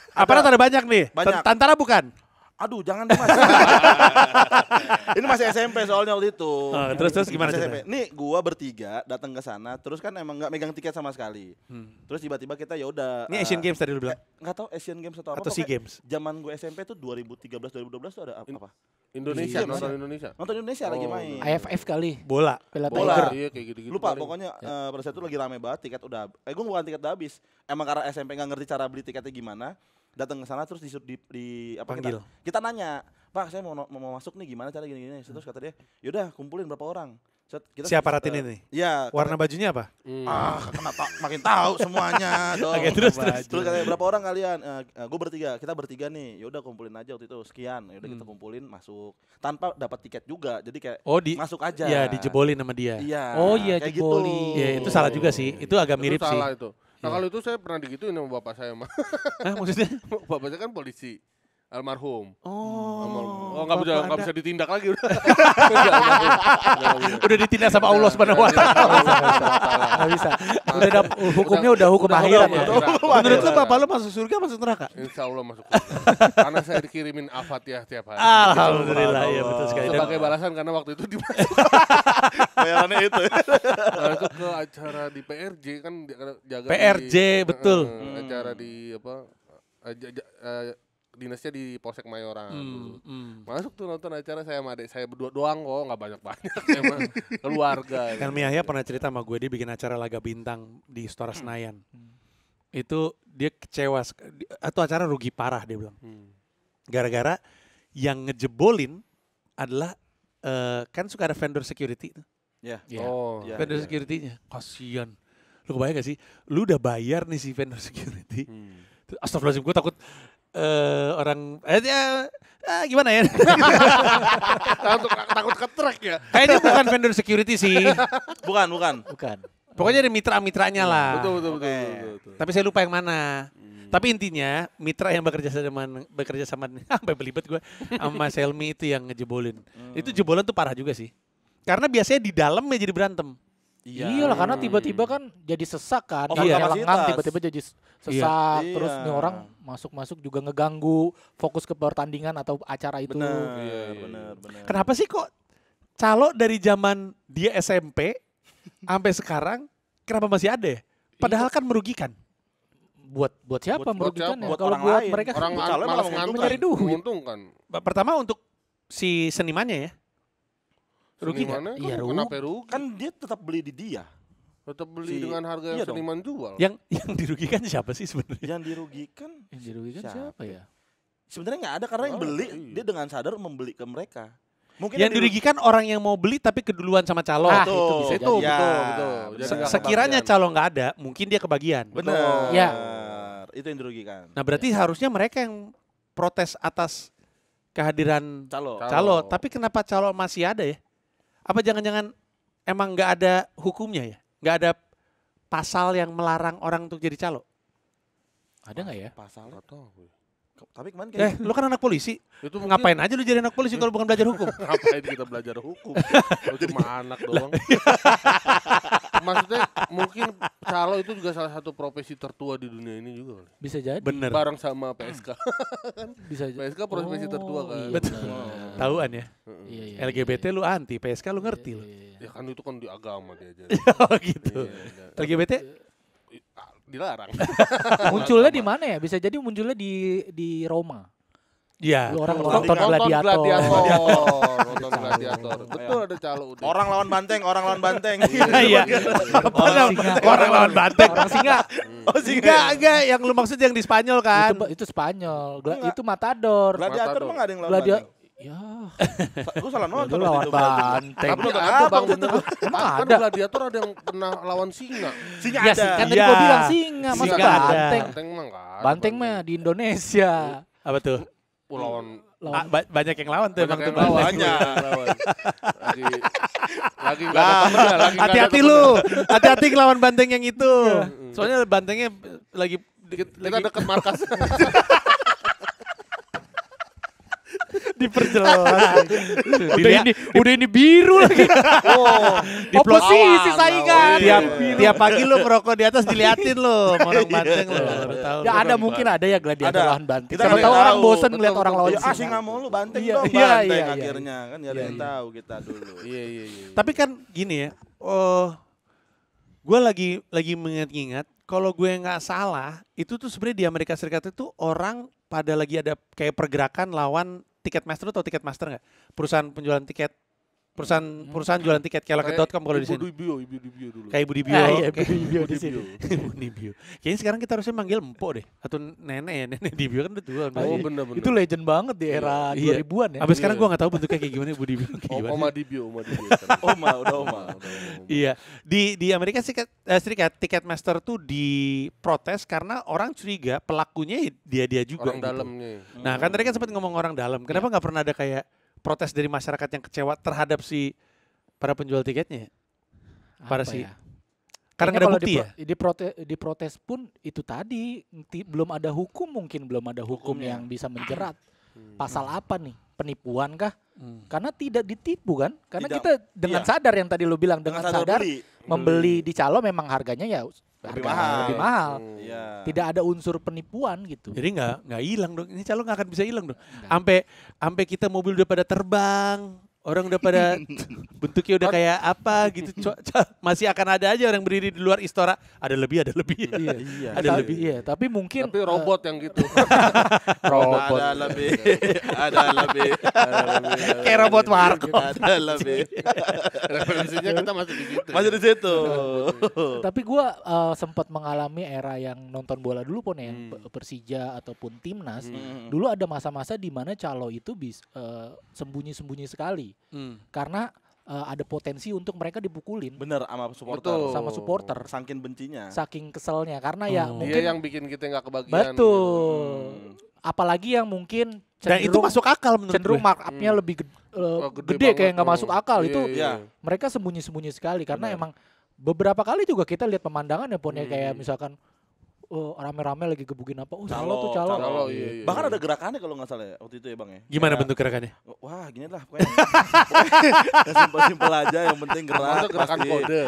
Aparat ada banyak nih. Banyak. Tentara bukan? Aduh, jangan Mas. Ini masih SMP soalnya waktu itu. Terus gimana Masih ceritanya? SMP. Nih gua bertiga datang ke sana, terus kan emang nggak megang tiket sama sekali. Terus tiba-tiba kita ya udah. Ini Asian Games tadi lu bilang Nggak tahu Asian Games atau apa. atau SEA pokoknya Games? Zaman gue SMP tuh 2013 2012 tuh ada apa? Indonesia, Iya, nonton iya. Indonesia. Nonton Indonesia lagi Oh. main. AFF kali. Bola. Piala Bola. Tiger. Iya kayak gitu-gitu. Lupa paling. pokoknya pada saat itu lagi rame banget, tiket udah gue bukan tiket udah habis. Emang karena SMP nggak ngerti cara beli tiketnya gimana, datang ke sana terus di apa Panggil. kita nanya, "Pak, saya mau masuk nih, gimana cara gini-gini?" Terus kata dia, "Yaudah, kumpulin berapa orang." Kita Si aparat ini nih? Iya. Warna bajunya apa? Kenapa makin tahu semuanya dong. Oke, terus. Terus katanya berapa orang kalian? Gue bertiga, kita bertiga nih. Yaudah kumpulin aja waktu itu sekian. Yaudah kita kumpulin masuk tanpa dapat tiket juga. Jadi kayak Oh masuk aja. Ya dijebolin sama dia. Iya. Oh iya, kayak jebolin. gitu. Ya itu salah juga sih. Itu agak mirip Itu sih. salah itu. Nah Iya. kalau itu saya pernah digituin sama bapak saya mah. Hah, maksudnya? Bapak saya kan polisi. Almarhum. Oh, Nggak bisa Bapak nggak Anda bisa ditindak lagi udah. Nggak bisa. udah ditindak sama Allah Subhanahu wa taala. Nggak bisa. Udah hukumnya udah hukum Udah, akhirat udah, ya. udah. Menurut lu Udah. bapak lu masuk surga masuk neraka? Insya Allah masuk surga. Karena saya dikirimin Al-Fatihah tiap hari. Alhamdulillah, ya betul sekali. Dan Sebagai balasan karena waktu itu dimasuk Bayarannya itu. ke acara di PRJ kan jaga PRJ, betul. acara di apa dinasnya di Polsek Mayoran dulu. Masuk tuh nonton acara saya sama adik saya berdua doang kok, nggak banyak-banyak emang keluarga. Helmi Yahya pernah cerita sama gue, dia bikin acara Laga Bintang di Istora Senayan. Itu dia kecewa, atau acara rugi parah dia bilang. Gara-gara yang ngejebolin adalah kan suka ada vendor security tuh. Ya. Iya. Oh, Iya. Vendor security-nya. Kasian. Lu kebayang gak sih? Lu udah bayar nih si vendor security. Astagfirullahaladzim, gue takut orang gimana ya? takut ketrek ya. Kayaknya bukan vendor security sih. Bukan. Bukan. Pokoknya ada mitra-mitranya lah. Betul. Tapi saya lupa yang mana. Tapi intinya mitra yang bekerja sama sampai belibet gue sama Selmi itu yang ngejebolin. Itu jebolan tuh parah juga sih. Karena biasanya di dalam ya jadi berantem. Iya lah, karena tiba-tiba kan jadi sesak kan. Oh, Iya, kapasitas. lengang tiba-tiba jadi sesak. Iya. Terus nih orang masuk-masuk juga ngeganggu fokus ke pertandingan atau acara itu. Bener. Kenapa sih kok calo dari zaman dia SMP sampai sekarang kenapa masih ada ya? Padahal kan merugikan. Buat siapa Buat merugikannya? siapa? Buat Kalau orang buat lain. mereka Orang kan calon malah mencari duit. Menguntungkan. Pertama untuk si senimannya ya. Rugi nggak? Senimannya Iya, kan rugi. kenapa rugi? Kan dia tetap beli di dia. Tetap beli si- dengan harga yang iya dong. seniman jual. Yang dirugikan siapa sih sebenarnya? Yang dirugikan Yang dirugikan siapa ya? sebenarnya nggak ada, karena yang Oh, beli iya. dia dengan sadar membeli ke mereka. Mungkin Yang dirugikan orang yang mau beli tapi keduluan sama calo. Ah, Betul. itu bisa Itu jadi. Ya, betul. Jadi benar. nggak Sekiranya kebagian. calo nggak ada, mungkin dia kebagian. Benar. Ya. Itu yang dirugikan. Nah berarti harusnya mereka yang protes atas kehadiran Calo. calo. Tapi kenapa calo masih ada ya? Apa jangan-jangan emang nggak ada hukumnya ya? Nggak ada pasal yang melarang orang untuk jadi calo? Ada nggak ya? Pasalnya. Nggak tahu gue. Tapi kemarin kayak Lu kan anak polisi. Itu mungkin Ngapain aja lu jadi anak polisi kalau bukan belajar hukum? ngapain kita belajar hukum? Lu cuma anak doang. Maksudnya mungkin calo itu juga salah satu profesi tertua di dunia ini juga kali. Bisa jadi. Bener. Bareng sama PSK. Bisa jadi. PSK profesi tertua kan. Iya, Betul. benar. Tahuan ya. Iya, iya, LGBT lu anti, PSK lu ngerti lu. Ya kan itu kan di agama dia aja. Oh gitu. LGBT? Dilarang. Munculnya di mana ya? Bisa jadi munculnya di Roma. Iya. Lu orang Nonton nonton gladiator. Nonton gladiator. Betul ada calo udah. orang lawan banteng. Iya. Orang lawan banteng. Orang singa. Oh sih Enggak, yang lu maksud yang di Spanyol kan? Itu Spanyol. Enggak. Itu Matador. Gladiator emang gak ada yang lawan Gladia. banteng. Ya. Gue salah nonton Lu lawan waktu itu berarti. banteng. Tapi Nonton ada apa bang, waktu itu? Emang kan ada. gladiator ada yang pernah lawan singa. Singa Ya, ada. kan tadi Iya. gua bilang singa, masa Singa ada. banteng. Banteng mah nggak ada. Banteng mah di Indonesia. Apa tuh? Lawan Banyak yang lawan tuh banyak emang tuh yang banteng. lawan. Banyak. Lagi nggak ada temennya, lagi nggak ada Hati-hati temennya. lu. Hati-hati ngelawan banteng yang itu. Soalnya bantengnya lagi Kita deket markas. diperjelas. Udah ini biru lagi. Oh, Oposisi saingan. Tiap pagi lu ngerokok di atas diliatin lu, orang banteng lu. Baru tahu. Ya ada mungkin ada ya gladiator Ada. lawan banteng. Kita Siapa nggak tahu tahu. orang bosen Betul, ngeliat orang betul. lawan ya singa. singa mulu banteng Iya, dong iya, banteng iya, iya. akhirnya kan gak ada yang tahu kita dulu. Iya. Tapi kan gini ya, gue lagi mengingat-ingat kalau gue nggak salah itu tuh sebenarnya di Amerika Serikat itu orang pada lagi ada kayak pergerakan lawan Ticketmaster atau Ticketmaster nggak? Perusahaan penjualan tiket, perusahaan jualan tiket kayak loket.com kalau di sini. Ibu Dibio dulu. Kayak Budi Bio. Ah, iya, kayak Budi Bio di sini. Budi Bio. Kayaknya sekarang kita harusnya manggil empok deh atau nenek ya, nenek di Bio kan udah tua. Oh bener. Itu legend banget di era Iya. 2000-an ya. Sampai sekarang gue nggak tahu bentuknya kayak gimana Budi Bio kayak gimana. Oma Dibio. Udah Oma. Iya, di Amerika Serikat Ticketmaster tuh diprotes karena orang curiga pelakunya dia juga. Orang gitu. dalamnya. Nah kan tadi kan sempat ngomong orang dalam. Kenapa nggak pernah ada kayak protes dari masyarakat yang kecewa terhadap si para penjual tiketnya? Para Apa si ya? karena nggak Kayaknya ada kalau bukti ya. Diprotes pun itu tadi belum ada hukum, mungkin belum ada hukum Hukumnya. yang bisa menjerat. Pasal apa nih? Penipuan kah? Karena tidak ditipu kan? Karena Tidak, kita dengan iya. sadar yang tadi lu bilang dengan sadar membeli di calo memang harganya ya lebih mahal. Iya. Tidak ada unsur penipuan gitu. Jadi nggak hilang dong. Ini calon nggak akan bisa hilang dong. Sampai kita mobil udah pada terbang. Orang udah pada bentuknya udah kayak apa gitu. Masih akan ada aja orang berdiri di luar Istora. Ada lebih. Iya. Ada lebih. Iya, tapi mungkin Tapi robot yang gitu. robot. Ada lebih. Ada lebih. Kayak robot warkop. Ada lebih. Referensinya kita masih di situ. Masih di situ. Tapi gue sempat mengalami era yang nonton bola dulu pun ya, Persija ataupun Timnas. Dulu ada masa-masa di mana calo itu sembunyi-sembunyi sekali. Karena ada potensi untuk mereka dipukulin Bener sama supporter. Betul. sama supporter. Saking bencinya. Saking keselnya karena ya Oh. mungkin Dia yang bikin kita nggak kebagian. betul. Apalagi yang mungkin Dan itu cenderung masuk akal menurut cenderung gue. markupnya lebih Gede gede kayak banget. nggak masuk akal itu. Iya. Mereka sembunyi-sembunyi sekali karena Benar. emang beberapa kali juga kita lihat pemandangan ya pon ya kayak misalkan rame-rame lagi gebukin apa calo tuh calo. Calo, iya. Bahkan ada gerakannya kalau nggak salah ya waktu itu ya bang ya. Gimana Kayak, bentuk gerakannya? Wah gini lah pokoknya simpel-simpel aja yang penting gerak. Maksudnya gerakan pasti. kode.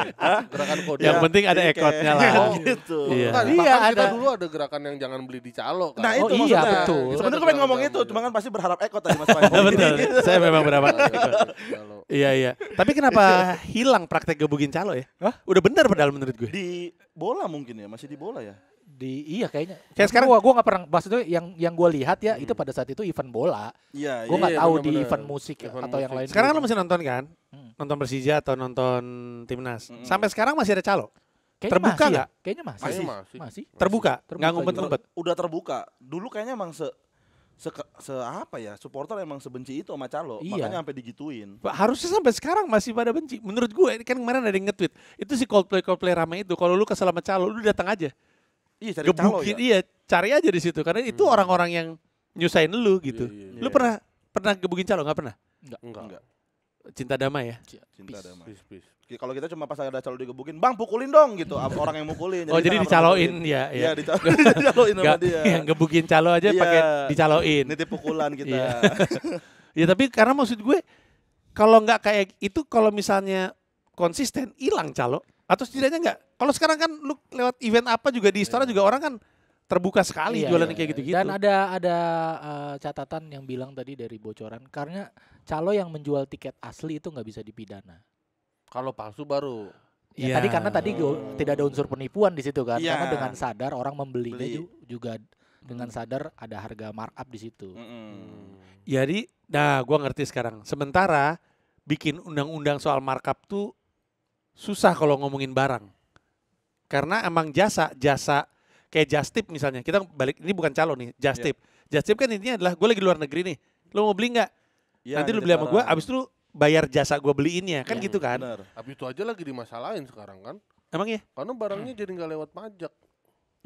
Gerakan kode. Yang penting ada Jadi ekotnya kayak- lah. gitu. Iya. Bukan, Iya, bahkan kita ada. dulu ada gerakan yang jangan beli di calo kan. Nah Oh, itu iya, maksudnya. betul. Sebenarnya gue pengen ngomong itu, cuma kan pasti berharap ekot tadi mas Pak. Betul. Saya memang berapa? Calo. Iya. Tapi kenapa hilang praktek gebukin calo ya? Udah benar padahal menurut gue. Di bola mungkin ya, masih di bola ya. Iya kayaknya. Kayak sekarang- gua nggak pernah maksudnya yang gua lihat ya itu pada saat itu event bola. Iya. Gua nggak Iya, tahu di benar-benar. event musik Event atau yang musik. lain. Sekarang kan lo masih nonton kan? Hmm. Nonton Persija atau nonton Timnas. Sampai sekarang masih ada calo? Kayaknya terbuka masih ya? nggak? Kayaknya masih. Masih. Masih. Terbuka? Terbuka Nggak juga. ngumpet-ngumpet? Udah terbuka. Dulu kayaknya emang apa ya, supporter emang sebenci itu sama calo. Iya. Makanya sampai digituin. Harusnya sampai sekarang masih pada benci. Menurut gue, kan kemarin ada yang nge-tweet. Itu si Coldplay rame itu. Kalau lu kesel sama calo, lu datang aja. Iya cari calo ya. Iya, cari aja di situ. Karena itu orang-orang yang nyusahin lu gitu. Iya. Lu pernah gebukin calo? Nggak pernah? Enggak. Cinta damai ya. Cinta damai. Peace. Kalau kita cuma pas ada calo digebukin, bang pukulin dong gitu, orang yang mukulin. Oh jadi kita nggak pernah dicaloin mukulin. ya. Iya dicaloin sama Nggak, dia. yang gebukin calo aja Iya. pakai dicaloin. Nitip pukulan kita. Iya. Ya tapi karena maksud gue kalau nggak kayak itu, kalau misalnya konsisten hilang calo, atau setidaknya nggak. Kalau sekarang kan lu lewat event apa juga di Istora juga orang kan terbuka sekali Iya, jualan iya. kayak gitu-gitu. Dan ada catatan yang bilang tadi dari bocoran, karena calo yang menjual tiket asli itu nggak bisa dipidana. Kalau palsu baru. Ya, Iya. tadi karena tadi tidak ada unsur penipuan di situ kan, Iya. karena dengan sadar orang membelinya Beli. juga dengan sadar ada harga markup di situ. Jadi, nah gua ngerti sekarang. Sementara bikin undang-undang soal markup tuh susah kalau ngomongin barang. Karena emang jasa kayak just tip misalnya. Kita balik, ini bukan calo nih, just tip. Just tip kan intinya adalah gue lagi luar negeri nih. Lo mau beli nggak? Iya, Nanti lu nitip beli sama gue, barang. abis itu lu bayar jasa gue beliinnya. Kan gitu kan? Bener. Tapi itu aja lagi dimasalahin sekarang kan. Emang ya? Karena barangnya jadi nggak lewat pajak.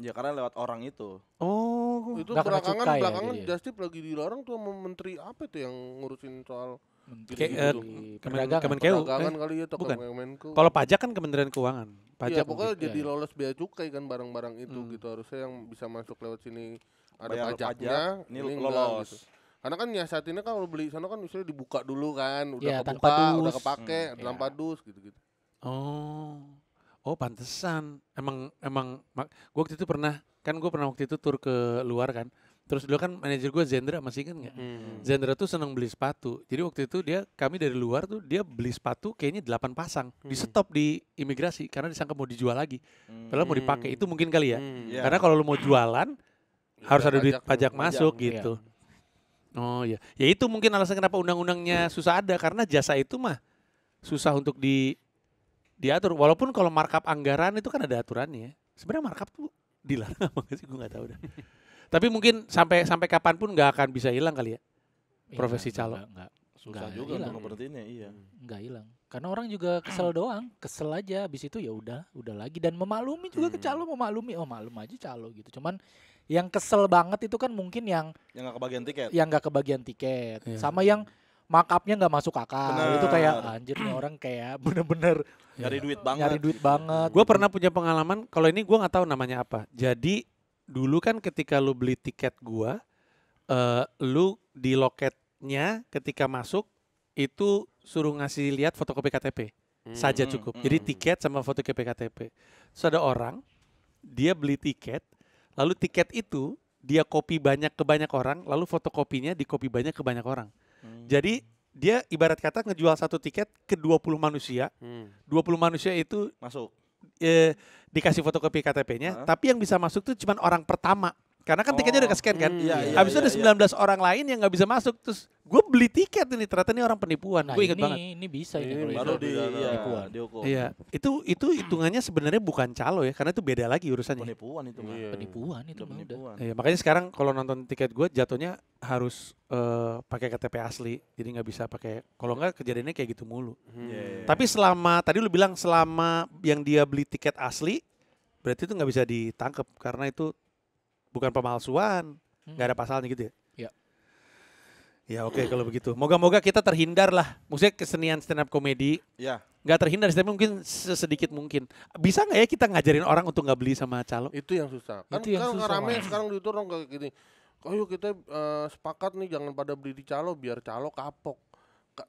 Ya karena lewat orang itu. Oh. Itu Nggak kena cukai ya belakangan jadi ya? Justip lagi dilarang tuh sama menteri apa tuh yang ngurusin soal Kayak, Perdagangan. Kemenkeu. perdagangan kali ya atau bukan. Kemenku. Kalau pajak kan Kementerian Keuangan. Iya Pajak pokoknya mungkin. jadi Iya. lolos bea cukai kan barang-barang itu gitu, harusnya yang bisa masuk lewat sini ada Bayar pajaknya, pajak, ini enggak lolos. gitu. Karena kan ya saat ini kan kalau beli sana kan misalnya dibuka dulu kan, udah Iya, kebuka, tanpa dus. udah kepake, Iya. tanpa dus gitu-gitu. Oh pantesan. Emang gue waktu itu pernah, kan gue pernah waktu itu tur ke luar kan. Terus dulu kan manajer gue Zendra, masih inget nggak? Zendra tuh seneng beli sepatu. Jadi waktu itu kami dari luar tuh dia beli sepatu kayaknya 8 pasang. Di stop di imigrasi karena disangka mau dijual lagi. Padahal mau dipakai. Itu mungkin kali ya. Iya. Karena kalau lu mau jualan harus ada duit pajak masuk Iya. gitu. Oh iya. Ya itu mungkin alasan kenapa undang-undangnya susah ada, karena jasa itu mah susah untuk diatur. Walaupun kalau markup anggaran itu kan ada aturannya. Sebenarnya markup tuh dilarang apa nggak sih, gue nggak tahu dah. Tapi mungkin sampai kapanpun nggak akan bisa hilang kali ya. Profesi calo. Enggak Susah Nggak juga hilang. untuk ngeberhentiinnya, iya. hilang. Karena orang juga kesel doang, kesel aja. Habis itu ya udah lagi, dan memaklumi juga ke calo, memaklumi. Oh, maklum aja calo gitu. Cuman yang kesel banget itu kan mungkin yang Yang nggak kebagian tiket. nggak kebagian tiket, Iya. sama yang markupnya nggak masuk akal. Bener. Itu kayak anjir nih orang kayak bener-bener Nyari duit banget. nyari duit banget. Gue pernah punya pengalaman, kalau ini gue nggak tahu namanya apa. Jadi dulu kan ketika lu beli tiket gue, lu di loketnya ketika masuk itu suruh ngasih lihat fotokopi KTP saja cukup. Jadi tiket sama fotokopi KTP. Terus ada orang, dia beli tiket, lalu tiket itu dia copy banyak ke banyak orang, lalu fotokopinya di copy banyak ke banyak orang. Jadi dia ibarat kata ngejual satu tiket ke 20 manusia. 20 manusia itu Masuk. dikasih fotokopi KTP-nya, Hah? tapi yang bisa masuk tuh cuma orang pertama. Karena kan tiketnya udah ke-scan kan. Iya, iya, Habis itu iya, ada 19 orang lain yang nggak bisa masuk. Terus gue beli tiket ini, ternyata ini orang penipuan. Nah, Gue inget ini banget. ini bisa ini Ini kalau Baru itu. di dihukum. Iya, itu hitungannya sebenarnya bukan calo ya, karena itu beda lagi urusannya. Penipuan itu mah. Iya. Penipuan itu Udah mah udah. penipuan. Iya, makanya sekarang kalau nonton tiket gue jatuhnya harus pakai KTP asli, jadi nggak bisa pakai. Kalau nggak kejadiannya kayak gitu mulu. Iya. Tapi selama tadi lu bilang selama yang dia beli tiket asli, berarti itu nggak bisa ditangkap karena itu bukan pemalsuan, nggak ada pasalnya gitu ya? Iya. Ya oke kalau begitu. Moga-moga kita terhindar lah. Maksudnya kesenian stand up comedy Iya. nggak terhindar, tapi mungkin sesedikit mungkin. Bisa nggak ya kita ngajarin orang untuk nggak beli sama calo? Itu yang susah. Kan Itu yang kan susah, rame Mas. sekarang di Twitter kayak gini. Ayo kita sepakat nih jangan pada beli di calo biar calo kapok.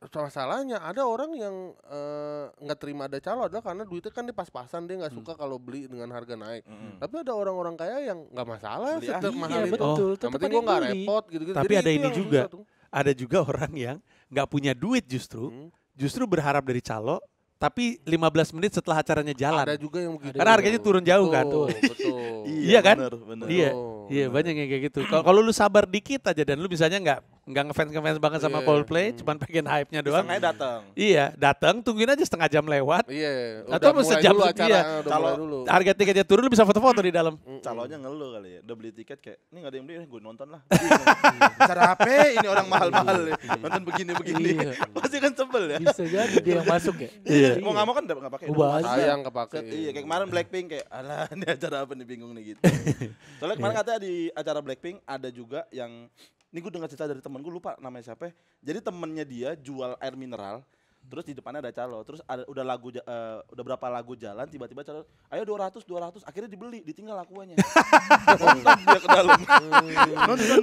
Masalahnya ada orang yang nggak terima ada calo adalah karena duitnya kan pas-pasan, dia nggak suka kalau beli dengan harga naik. Tapi ada orang-orang kaya yang nggak masalah Beli setiap aja. mahal Iya itu. betul. Yang tetep penting ada gue yang nggak beli. repot gitu-gitu. Tapi Jadi ada itu ini yang juga. susah tuh. Ada juga orang yang nggak punya duit justru berharap dari calo, tapi 15 menit setelah acaranya jalan. Ada juga yang begitu. Karena harganya turun jauh kan. Betul. Iya kan? Bener. Iya, Betul, iya bener. banyak yang kayak gitu. Kalau lu sabar dikit aja dan lu misalnya nggak ngefans banget sama Iya. Coldplay, cuman pengen hype-nya doang. Sengaja datang. Iya, datang tungguin aja setengah jam lewat. Iya. Atau Udah mulai sejam dulu iya. acara, udah Kalau mulai dulu. Harga tiketnya turun lu bisa foto-foto di dalam. Calonnya ngeluh kali ya. Udah beli tiket kayak, ini gak ada yang beli, gue nonton lah. Cara HP ini orang mahal-mahal ya. Nonton begini-begini. Iya. Pasti kan sebel ya. Bisa jadi dia yang masuk ya. Iya. Mau gak mau kan nggak pakai. Ubah aja. Sayang kepake. Iya, kayak kemarin Blackpink kayak, alah ini acara apa nih, bingung nih gitu. Soalnya kemarin katanya di acara Blackpink ada juga yang, ini gue dengar cerita dari temen gue, lupa namanya siapa. Jadi temennya dia jual air mineral, Terus di depannya ada calo. Terus udah udah berapa lagu jalan tiba-tiba calo, ayo 200. Akhirnya dibeli, ditinggal akuannya. Nonton dia ke dalam.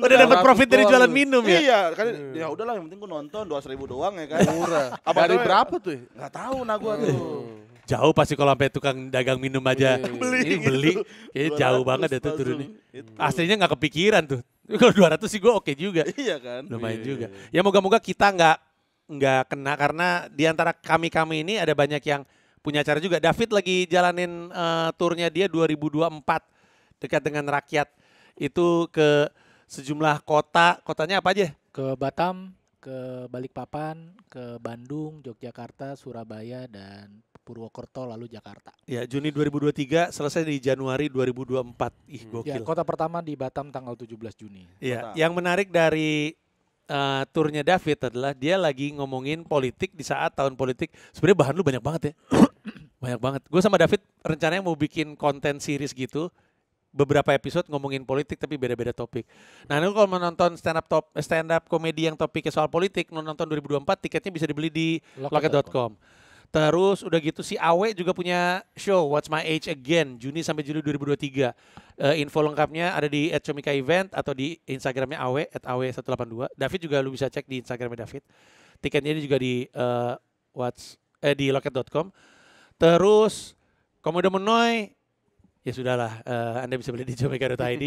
Udah dapat profit dari jualan minum ya. Iya, kan ya udahlah yang penting gua nonton 200.000 doang ya kan. Murah. Abang Dari tuh berapa tuh? Enggak tahu nah gua tuh. Jauh pasti kalau sampai tukang dagang minum aja ini beli, kayaknya jauh 200 banget itu langsung. turunnya. Itu. Aslinya nggak kepikiran tuh. Kalau 200 sih gue oke juga, Iya kan? lumayan juga. Ya moga-moga kita nggak kena karena di antara kami ini ada banyak yang punya acara juga. David lagi jalanin turnya dia 2024 dekat dengan rakyat itu ke sejumlah kotanya apa aja? Ke Batam, ke Balikpapan, ke Bandung, Yogyakarta, Surabaya, dan Purwokerto lalu Jakarta. Ya Juni 2023 selesai di Januari 2024. Ih Ya, gokil. kota pertama di Batam tanggal 17 Juni. Iya, Batam. yang menarik dari turnya David adalah dia lagi ngomongin politik di saat tahun politik. Sebenarnya bahan lu banyak banget ya. Banyak banget. Gue sama David rencananya mau bikin konten series gitu. Beberapa episode ngomongin politik tapi beda-beda topik. Nah, lu kalau menonton stand up komedi yang topiknya soal politik, nonton 2024 tiketnya bisa dibeli di loket.com. Terus udah gitu si Awe juga punya show What's My Age Again Juni sampai Juli 2023. Info lengkapnya ada di @comika_event atau di Instagramnya Awe @awe182. David juga lu bisa cek di Instagramnya David. Tiketnya juga di di loket.com. Terus Komodo Menoy ya sudahlah, Anda bisa beli di comika.id.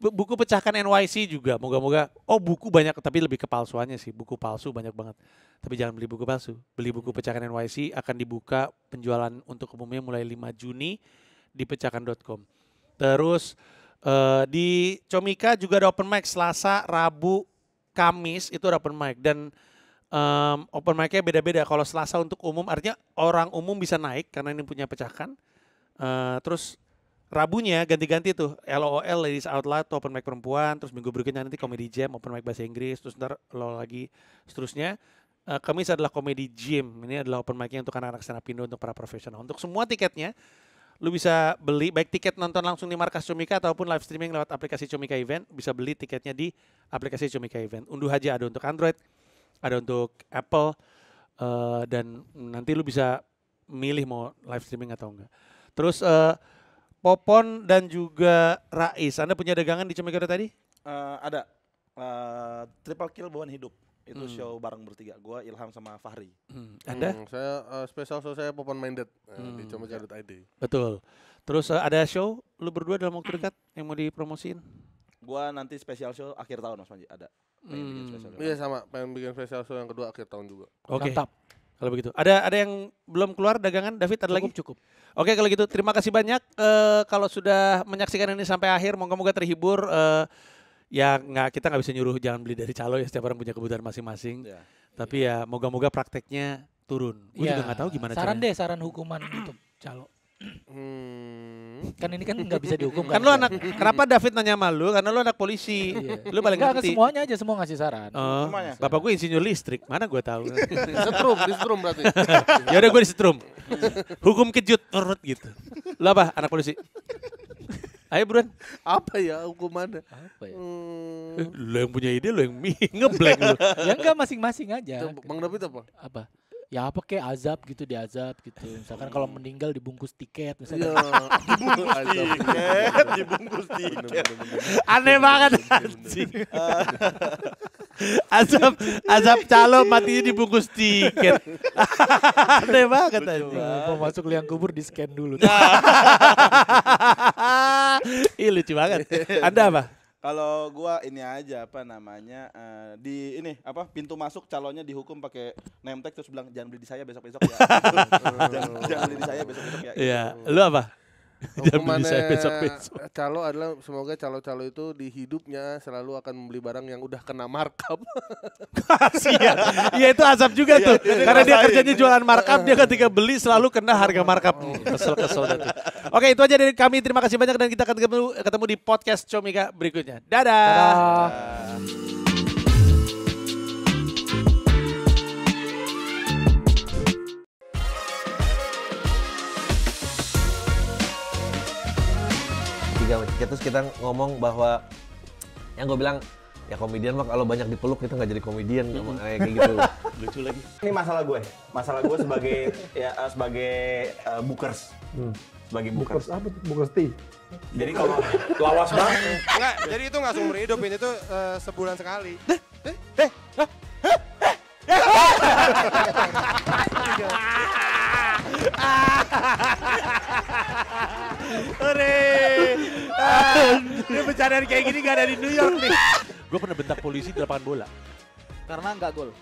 Buku pecahkan NYC juga, moga-moga. Oh buku banyak, tapi lebih ke palsuannya sih. Buku palsu banyak banget. Tapi jangan beli buku palsu. Beli buku pecahkan NYC akan dibuka penjualan untuk umumnya mulai 5 Juni di pecahkan.com. Terus di Comika juga ada open mic Selasa, Rabu, Kamis itu ada open mic. Dan open mic-nya beda-beda. Kalau Selasa untuk umum artinya orang umum bisa naik karena ini punya pecahkan. Terus Rabunya ganti-ganti tuh, LOL Ladies Out Loud tuh open mic perempuan, terus minggu berikutnya nanti Comedy Jam open mic bahasa Inggris, terus ntar lo lagi seterusnya. Kamis adalah Comedy Gym, ini adalah open mic-nya untuk anak-anak stand up Indo untuk para profesional. Untuk semua tiketnya, lu bisa beli baik tiket nonton langsung di markas Comika ataupun live streaming lewat aplikasi Comika Event, bisa beli tiketnya di aplikasi Comika Event. Unduh aja, ada untuk Android, ada untuk Apple, dan nanti lu bisa milih mau live streaming atau enggak. Terus Popon dan juga Rais, Anda punya dagangan di Comika tadi? Ada Triple Kill Bawaan Hidup. Itu show bareng bertiga. Gua Ilham sama Fahri. Anda? Saya special show saya Popon Minded di comika.id. Betul. Terus ada show lu berdua dalam waktu dekat yang mau dipromosiin? Gua nanti special show akhir tahun Mas Panji ada. Pengen bikin special show. Iya sama, pengen bikin special show yang kedua akhir tahun juga. Oke. Mantap. Kalau begitu. Ada yang belum keluar dagangan? David ada lagi? Cukup. Oke kalau gitu terima kasih banyak kalau sudah menyaksikan ini sampai akhir, moga-moga terhibur. Ya kita nggak bisa nyuruh jangan beli dari calo ya, setiap orang punya kebutuhan masing-masing. Ya. Tapi ya moga-moga prakteknya turun. Gue juga nggak tahu gimana saran caranya. saran hukuman untuk calo. Kan ini kan nggak bisa dihukum Kan lu kenapa David nanya sama lu? Karena lu anak polisi. Lu paling Enggak, ngerti. semuanya aja semua ngasih saran. Oh, Semuanya. bapak gue insinyur listrik, mana gue tahu. Disetrum berarti. Ya udah gue disetrum. Hukum kejut urut gitu. Lu apa anak polisi? Ayo buruan. Apa ya hukumannya? Apa ya? Lu yang punya ide, lu yang ngeblank lu. Ya enggak masing-masing aja. Bang David apa? Apa? Ya apa kayak azab gitu, diazab gitu. Misalkan kalau meninggal dibungkus tiket misalnya. Dibungkus tiket. Aneh banget anjing. Azab calo matinya dibungkus tiket. Aneh banget anjing. Mau masuk liang kubur di scan dulu. Ih lucu banget. Anda apa? Kalau gua ini aja apa namanya di ini apa pintu masuk calonnya dihukum pakai name tag terus bilang jangan beli di saya besok-besok ya. jangan beli di saya besok-besok ya. Iya, lu apa? Jangan beli saya Hukumannya besok-besok. calo adalah semoga calo-calo itu di hidupnya selalu akan membeli barang yang udah kena markup. Kasian. Iya itu azab juga tuh. Karena dia kerjanya jualan markup, dia ketika beli selalu kena harga markup. Kesel-kesel dah tuh. Oke, itu aja dari kami. Terima kasih banyak dan kita akan ketemu di podcast Comika berikutnya. Dadah. Terus kita ngomong bahwa yang gue bilang ya komedian mah kalau banyak dipeluk kita nggak jadi komedian kayak gitu. Lucu lagi. Ini masalah gue sebagai bookers. Sebagai bookers. Apa tuh? Bukers tea. Jadi kalau lawas banget. Enggak, jadi itu nggak seumur hidup, ini tuh sebulan sekali. Ini bercandaan kayak gini gak ada di New York nih. Gue pernah bentak polisi di lapangan bola. Karena nggak gol.